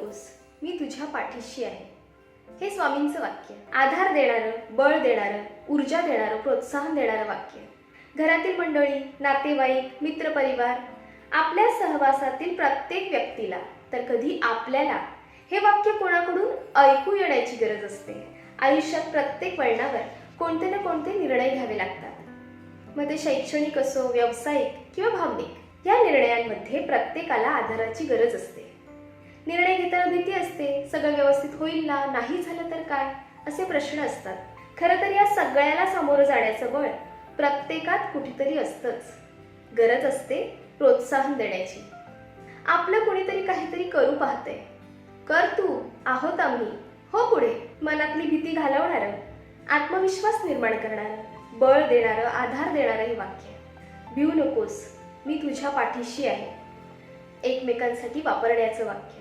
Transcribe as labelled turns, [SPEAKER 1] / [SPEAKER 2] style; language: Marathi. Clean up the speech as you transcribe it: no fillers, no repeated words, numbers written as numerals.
[SPEAKER 1] नकोस, मी तुझ्या पाठीशी आहे. हे स्वामींचं वाक्य. आधार देणारं, बळ देणारं, ऊर्जा देणारं, प्रोत्साहन देणारं वाक्य. घरातील मंडळी, नातेवाईक, मित्रपरिवार, आपल्या सहवासातील प्रत्येक व्यक्तीला, तर कधी आपल्याला हे वाक्य कोणाकडून ऐकू येण्याची गरज असते. आयुष्यात प्रत्येक वळणावर कोणते ना कोणते निर्णय घ्यावे लागतात. मग ते शैक्षणिक असो, व्यावसायिक किंवा भावनिक, या निर्णयांमध्ये प्रत्येकाला आधाराची गरज असते. निर्णय घेताना भीती असते, सगळं व्यवस्थित होईल ना, नाही झालं तर काय, असे प्रश्न असतात. खरं तर या सगळ्याला सामोरं जाण्याचं बळ प्रत्येकात कुठेतरी असतंच. गरज असते प्रोत्साहन देण्याची. आपलं कोणीतरी काहीतरी करू पाहतंय, कर तू, आहोत आम्ही, हो पुढे, मनातली भीती घालवणारं, आत्मविश्वास निर्माण करणारं, बळ देणारं, आधार देणारं हे वाक्य. भिऊ नकोस, मी तुझ्या पाठीशी आहे, एकमेकांसाठी वापरण्याचं वाक्य.